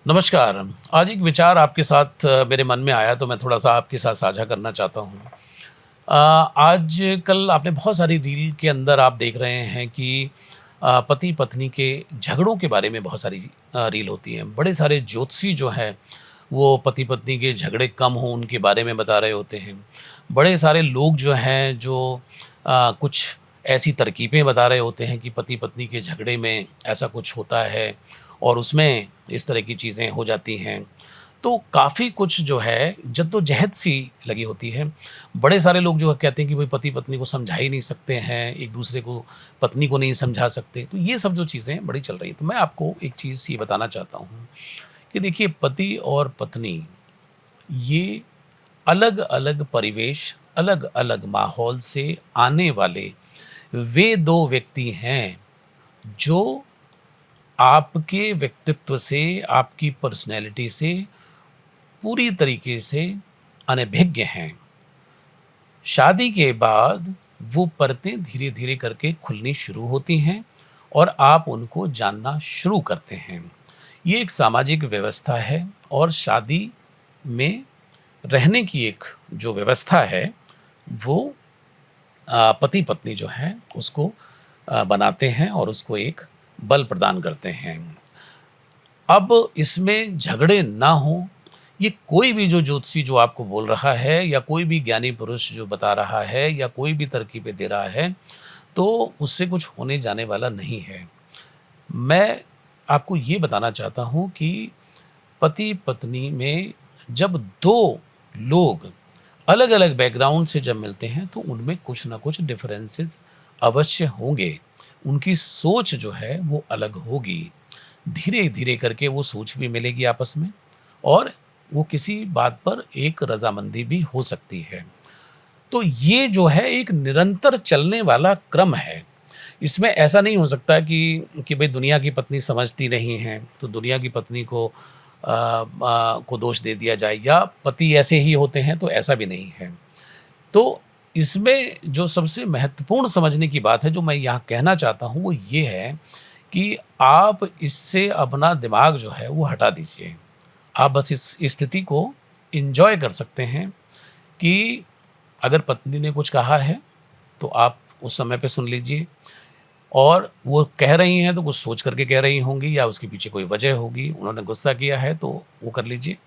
नमस्कार। आज एक विचार आपके साथ मेरे मन में आया तो मैं थोड़ा-सा आपके साथ साझा करना चाहता हूँ। आजकल आपने बहुत सारी रील के अंदर आप देख रहे हैं कि पति-पत्नी के झगड़ों के बारे में बहुत सारी रील होती हैं। बड़े सारे ज्योतिषी जो हैं, वो पति-पत्नी के झगड़े कम हों उनके बारे में बता रहे होते हैं। बड़े सारे लोग जो हैं जो कुछ ऐसी तरकीबें बता रहे होते हैं कि पति-पत्नी के झगड़े में ऐसा कुछ होता है और उसमें इस तरह की चीज़ें हो जाती हैं। तो काफ़ी कुछ जो है जद्दोजहद सी लगी होती है। बड़े सारे लोग जो कहते हैं कि भई पति-पत्नी को समझा ही नहीं सकते हैं, एक-दूसरे को पत्नी को नहीं समझा सकते। तो ये सब जो चीज़ें बड़ी चल रही हैं। तो मैं आपको एक चीज़ ये बताना चाहता हूँ कि देखिए पति और पत्नी ये अलग-अलग परिवेश, अलग-अलग माहौल से आने वाले वे 2 व्यक्ति हैं जो आपके व्यक्तित्व से, आपकी पर्सनैलिटी से पूरी तरीके से अनभिज्ञ हैं। शादी के बाद वो परतें धीरे-धीरे करके खुलनी शुरू होती हैं और आप उनको जानना शुरू करते हैं। ये एक सामाजिक व्यवस्था है और शादी में रहने की एक जो व्यवस्था है, वो पति-पत्नी जो हैं उसको बनाते हैं और उसको एक बल प्रदान करते हैं। अब इसमें झगड़े ना हों, ये कोई भी जो ज्योतिषी जो आपको बोल रहा है या कोई भी ज्ञानी पुरुष जो बता रहा है या कोई भी तरकीबें दे रहा है, तो उससे कुछ होने जाने वाला नहीं है। मैं आपको ये बताना चाहता हूँ कि पति-पत्नी में जब 2 लोग अलग-अलग बैकग्राउंड से जब मिलते हैं, तो उनमें कुछ ना कुछ डिफरेंसेस अवश्य होंगे। उनकी सोच जो है वो अलग होगी। धीरे-धीरे करके वो सोच भी मिलेगी आपस में और वो किसी बात पर एक रज़ामंदी भी हो सकती है। तो ये जो है एक निरंतर चलने वाला क्रम है। इसमें ऐसा नहीं हो सकता कि भई दुनिया की पत्नी समझती नहीं है, तो दुनिया की पत्नी को दोष दे दिया जाए या पति ऐसे ही होते हैं, तो ऐसा भी नहीं है। तो इसमें जो सबसे महत्वपूर्ण समझने की बात है, जो मैं यहाँ कहना चाहता हूँ, वो ये है कि आप इससे अपना दिमाग जो है, वो हटा दीजिए। आप बस इस स्थिति को एन्जॉय कर सकते हैं कि अगर पत्नी ने कुछ कहा है, तो आप उस समय पे सुन लीजिए और वो कह रही हैं, तो कुछ सोच कर के कह रही होंगी या उसके पीछे कोई वजह होगी, उन्होंने गुस्सा किया है, तो वो कर लीजिए।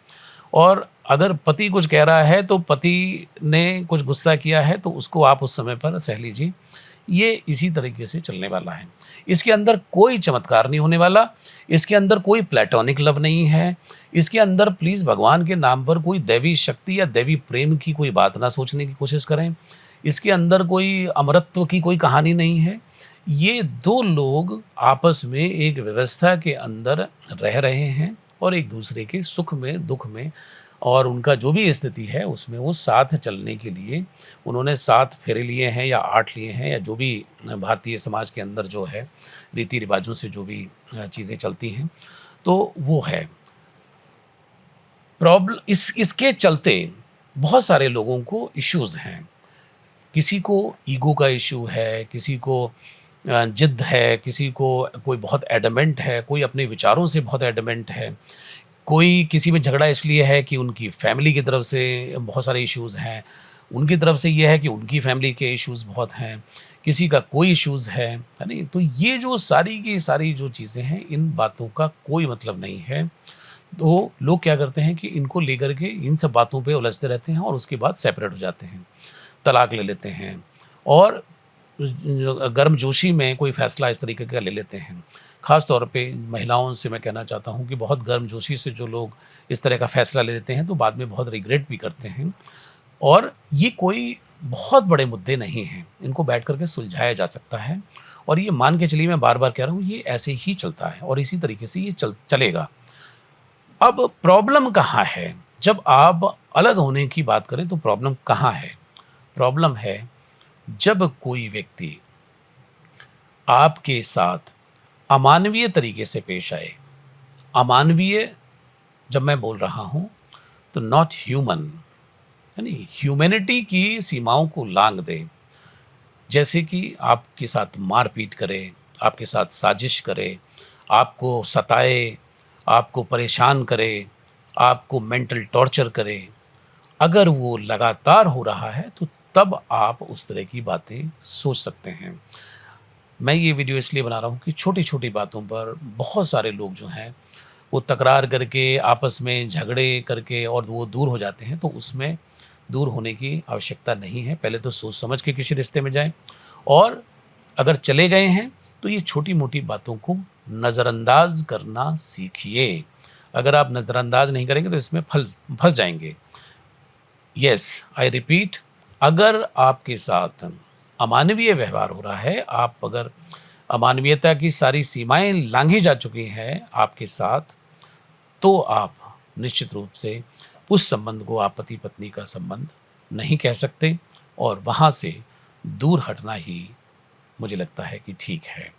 और अगर पति कुछ कह रहा है, तो पति ने कुछ गुस्सा किया है, तो उसको आप उस समय पर सह लीजिए। ये इसी तरीके से चलने वाला है। इसके अंदर कोई चमत्कार नहीं होने वाला, इसके अंदर कोई प्लेटोनिक लव नहीं है, इसके अंदर प्लीज़ भगवान के नाम पर कोई दैवी शक्ति या दैवी प्रेम की कोई बात ना सोचने की कोशिश करें। इसके अंदर कोई अमरत्व की कोई कहानी नहीं है। ये 2 लोग आपस में एक व्यवस्था के अंदर रह रहे हैं और एक-दूसरे के सुख में, दुःख में और उनका जो भी स्थिति है उसमें वो साथ चलने के लिए उन्होंने 7 फेरे लिए हैं या 8 लिए हैं या जो भी भारतीय समाज के अंदर जो है रीति-रिवाज़ों से जो भी चीज़ें चलती हैं, तो वो है। इसके चलते बहुत सारे लोगों को इश्यूज़ हैं। किसी को ईगो का इश्यू है, किसी को जिद है, किसी को कोई बहुत एडमेंट है, कोई अपने विचारों से बहुत एडमेंट है। कोई किसी में झगड़ा इसलिए है कि उनकी फैमिली की तरफ से बहुत सारे इश्यूज़ हैं, उनकी तरफ से ये है कि उनकी फैमिली के इश्यूज़ बहुत हैं, किसी का कोई इश्यूज़ है नहीं? तो ये जो सारी की सारी जो चीज़ें हैं, इन बातों का कोई मतलब नहीं है। तो लोग क्या करते हैं कि इनको लेकर के इन सब बातों पे उलझते रहते हैं और उसके बाद सेपरेट हो जाते हैं, तलाक ले लेते हैं और गर्मजोशी में कोई फ़ैसला इस तरीके का ले लेते हैं। ख़ास तौर पे महिलाओं से मैं कहना चाहता हूँ कि बहुत गर्मजोशी से जो लोग इस तरह का फ़ैसला ले लेते हैं, तो बाद में बहुत रिग्रेट भी करते हैं और ये कोई बहुत बड़े मुद्दे नहीं हैं। इनको बैठ कर के सुलझाया जा सकता है और ये मान के चलिए मैं बार-बार कह रहा हूँ, ये ऐसे ही चलता है और इसी तरीके से ये चलेगा। अब प्रॉब्लम कहाँ है? जब आप अलग होने की बात करें तो प्रॉब्लम कहाँ है? प्रॉब्लम है जब कोई व्यक्ति आपके साथ अमानवीय तरीके से पेश आए। अमानवीय जब मैं बोल रहा हूँ तो नॉट ह्यूमन, यानी ह्यूमैनिटी की सीमाओं को लांघ दे। जैसे कि आपके साथ मारपीट करे, आपके साथ साजिश करे, आपको सताए आपको परेशान करे, आपको मेंटल टॉर्चर करे, अगर वो लगातार हो रहा है तो तब आप उस तरह की बातें सोच सकते हैं। मैं ये वीडियो इसलिए बना रहा हूँ कि छोटी-छोटी बातों पर बहुत सारे लोग जो हैं वो तकरार करके, आपस में झगड़े करके और वो दूर हो जाते हैं, तो उसमें दूर होने की आवश्यकता नहीं है। पहले तो सोच समझ के किसी रिश्ते में जाएँ और अगर चले गए हैं, तो ये छोटी-मोटी बातों को नज़रअंदाज़ करना सीखिए। अगर आप नज़रअंदाज़ नहीं करेंगे तो इसमें फँस जाएँगे। येस, आई रिपीट, अगर आपके साथ अमानवीय व्यवहार हो रहा है, आप अगर अमानवीयता की सारी सीमाएँ लाँघी जा चुकी हैं आपके साथ, तो आप निश्चित रूप से उस संबंध को आप पति-पत्नी का संबंध नहीं कह सकते और वहाँ से दूर हटना ही मुझे लगता है कि ठीक है।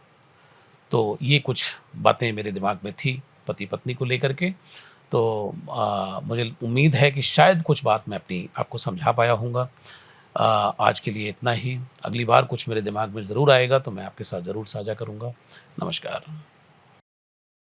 तो ये कुछ बातें मेरे दिमाग में थी पति-पत्नी को लेकर के। तो मुझे उम्मीद है कि शायद कुछ बात मैं अपनी आपको समझा पाया होऊँगा। आज के लिए इतना ही। अगली बार कुछ मेरे दिमाग में ज़रूर आएगा तो मैं आपके साथ ज़रूर साझा करूँगा। नमस्कार।